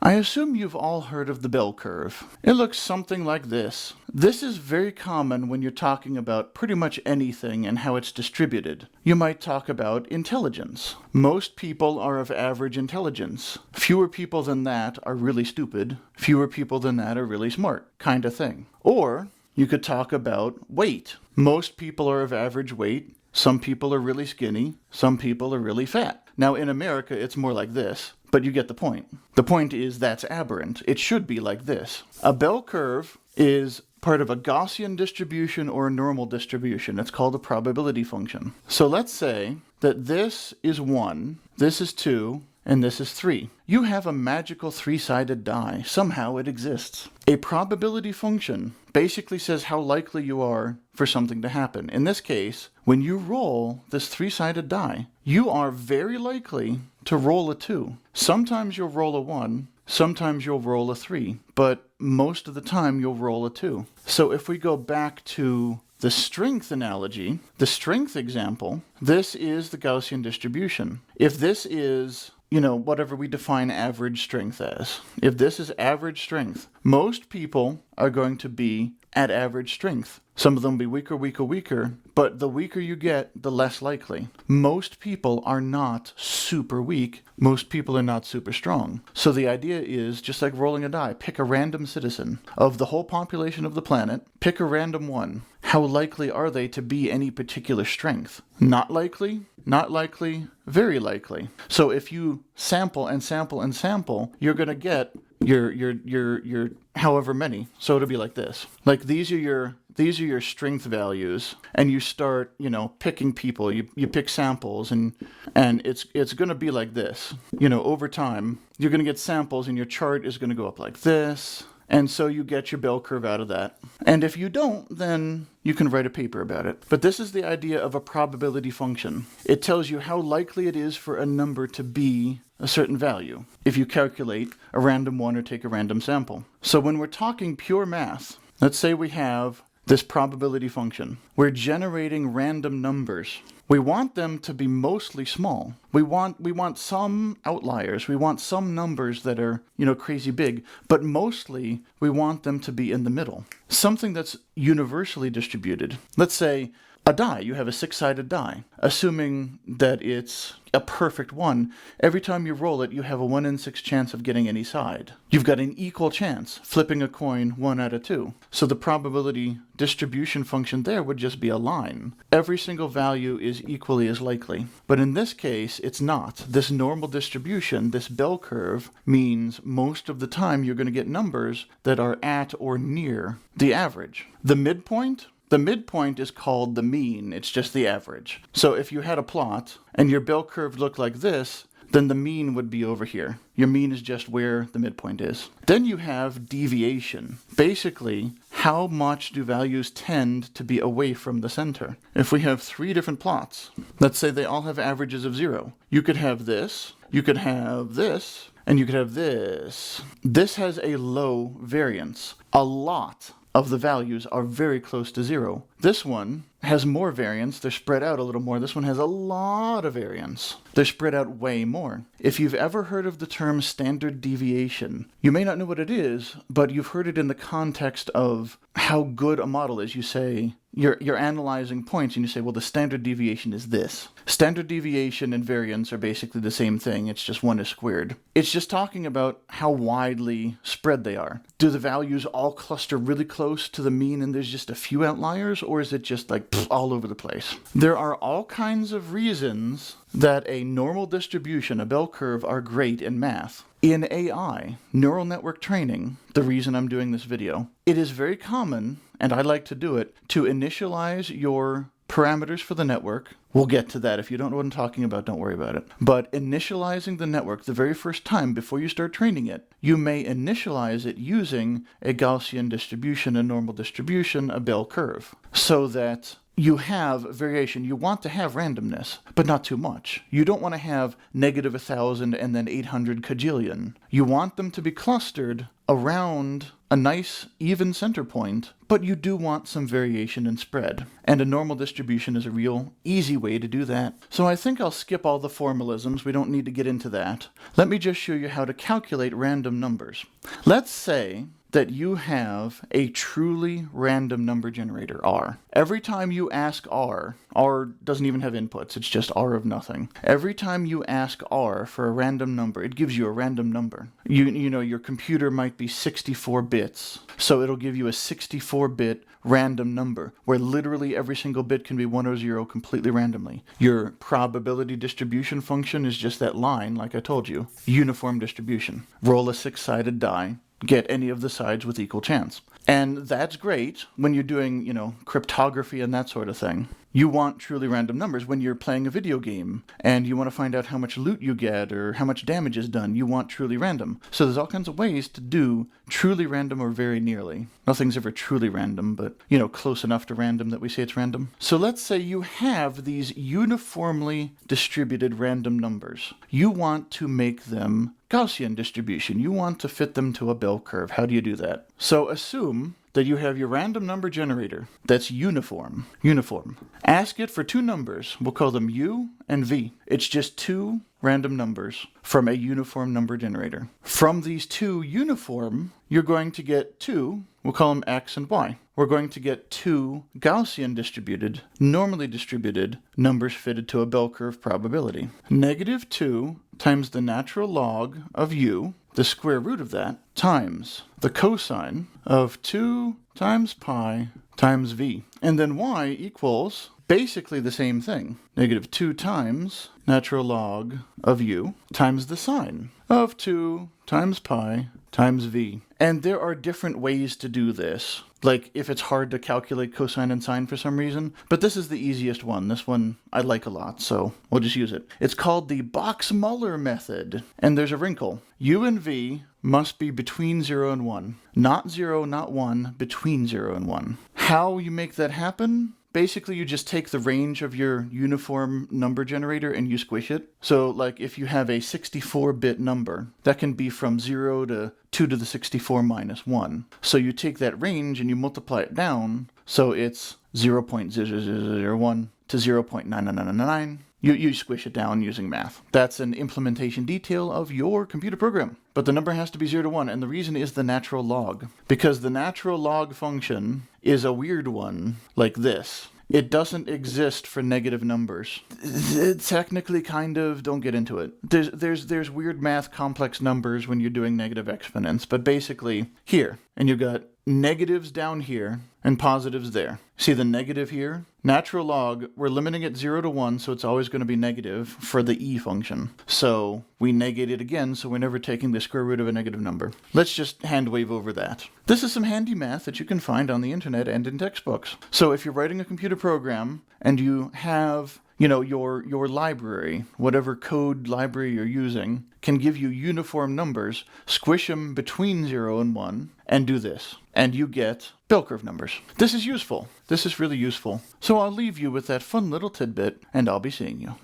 I assume you've all heard of the bell curve. It looks something like this. This is very common when you're talking about pretty much anything and how it's distributed. You might talk about intelligence. Most people are of average intelligence. Fewer people than that are really stupid. Fewer people than that are really smart, kind of thing. Or you could talk about weight. Most people are of average weight. Some people are really skinny. Some people are really fat. Now in America, it's more like this. But you get the point. The point is that's aberrant. It should be like this. A bell curve is part of a Gaussian distribution or a normal distribution. It's called a probability function. So let's say that this is 1, this is 2, and this is 3. You have a magical three-sided die. Somehow it exists. A probability function basically says how likely you are for something to happen. In this case, when you roll this three-sided die, you are very likely to roll a 2. Sometimes you'll roll a 1, sometimes you'll roll a 3, but most of the time you'll roll a 2. So if we go back to the strength analogy, the strength example, this is the Gaussian distribution. If this is, whatever we define average strength as, if this is average strength, most people are going to be at average strength. Some of them will be weaker, but the weaker you get, the less likely. Most people are not super weak. Most people are not super strong. So the idea is, just like rolling a die, pick a random citizen. Of the whole population of the planet, pick a random one. How likely are they to be any particular strength? Not likely, not likely, very likely. So if you sample and sample and sample, you're going to get your however many. So it'll be like this. Like these are your strength values, and you start, picking people. You pick samples, and it's going to be like this. Over time, you're going to get samples, and your chart is going to go up like this. And so you get your bell curve out of that. And if you don't, then you can write a paper about it. But this is the idea of a probability function. It tells you how likely it is for a number to be a certain value if you calculate a random one or take a random sample. So when we're talking pure math, let's say we have this probability function. We're generating random numbers. We want them to be mostly small. We want some outliers. We want some numbers that are, crazy big, but mostly we want them to be in the middle. Something that's universally distributed. Let's say a die. You have a 6-sided die. Assuming that it's a perfect 1, every time you roll it, you have a 1 in 6 chance of getting any side. You've got an equal chance, flipping a coin 1 out of 2. So the probability distribution function there would just be a line. Every single value is equally as likely. But in this case, it's not. This normal distribution, this bell curve, means most of the time you're going to get numbers that are at or near the average. The midpoint is called the mean. It's just the average. So if you had a plot and your bell curve looked like this, then the mean would be over here. Your mean is just where the midpoint is. Then you have deviation. Basically, how much do values tend to be away from the center? If we have 3 different plots, let's say they all have averages of 0. You could have this, you could have this, and you could have this. This has a low variance. A lot of the values are very close to 0. This one has more variance. They're spread out a little more. This one has a lot of variance. They're spread out way more. If you've ever heard of the term standard deviation, you may not know what it is, but you've heard it in the context of how good a model is. You say, you're analyzing points, and you say, well, the standard deviation is this. Standard deviation and variance are basically the same thing. It's just one is squared. It's just talking about how widely spread they are. Do the values all cluster really close to the mean and there's just a few outliers, or is it just like all over the place? There are all kinds of reasons that a normal distribution, a bell curve, are great in math. In AI, neural network training, the reason I'm doing this video, it is very common, and I like to do it, to initialize your parameters for the network. We'll get to that. If you don't know what I'm talking about, don't worry about it. But initializing the network the very first time before you start training it, you may initialize it using a Gaussian distribution, a normal distribution, a bell curve, so that you have variation. You want to have randomness, but not too much. You don't want to have negative 1,000 and then 800 kajillion. You want them to be clustered around a nice even center point, but you do want some variation in spread. And a normal distribution is a real easy way to do that. So I think I'll skip all the formalisms. We don't need to get into that. Let me just show you how to calculate random numbers. Let's say that you have a truly random number generator, R. Every time you ask R doesn't even have inputs, it's just R of nothing. Every time you ask R for a random number, it gives you a random number. You know, your computer might be 64 bits, so it'll give you a 64-bit random number, where literally every single bit can be 1 or 0 completely randomly. Your probability distribution function is just that line, like I told you. Uniform distribution. Roll a 6-sided die. Get any of the sides with equal chance. And that's great when you're doing, cryptography and that sort of thing. You want truly random numbers when you're playing a video game and you want to find out how much loot you get or how much damage is done. You want truly random. So there's all kinds of ways to do truly random or very nearly. Nothing's ever truly random, but, close enough to random that we say it's random. So let's say you have these uniformly distributed random numbers. You want to make them Gaussian distribution. You want to fit them to a bell curve. How do you do that? So assume that you have your random number generator that's uniform. Ask it for two numbers. We'll call them U and V. It's just two random numbers from a uniform number generator. From these two uniform, you're going to get two, we'll call them X and Y. We're going to get two Gaussian distributed, normally distributed numbers fitted to a bell curve probability. -2 times the natural log of U, the square root of that, times the cosine of 2 times pi times V. And then Y equals basically the same thing. -2 times natural log of U times the sine of 2 times pi times V. And there are different ways to do this. Like if it's hard to calculate cosine and sine for some reason, but this is the easiest one. This one I like a lot, so we'll just use it. It's called the Box Muller Method, and there's a wrinkle. U and V must be between 0 and 1. Not 0, not 1, between 0 and 1. How you make that happen? Basically, you just take the range of your uniform number generator and you squish it. So, like, if you have a 64-bit number, that can be from 0 to 2 to the 64 minus 1. So you take that range and you multiply it down, so it's 0.0001 to 0.9999. You squish it down using math. That's an implementation detail of your computer program. But the number has to be 0 to 1, and the reason is the natural log. Because the natural log function is a weird one, like this. It doesn't exist for negative numbers. Technically, kind of, don't get into it. There's weird math complex numbers when you're doing negative exponents, but basically, here, and you've got negatives down here and positives there. See the negative here? Natural log, we're limiting it 0 to 1, so it's always going to be negative for the e function. So we negate it again, so we're never taking the square root of a negative number. Let's just hand wave over that. This is some handy math that you can find on the internet and in textbooks. So if you're writing a computer program and you have your library, whatever code library you're using, can give you uniform numbers, squish them between 0 and 1, and do this. And you get bell curve numbers. This is useful. This is really useful. So I'll leave you with that fun little tidbit, and I'll be seeing you.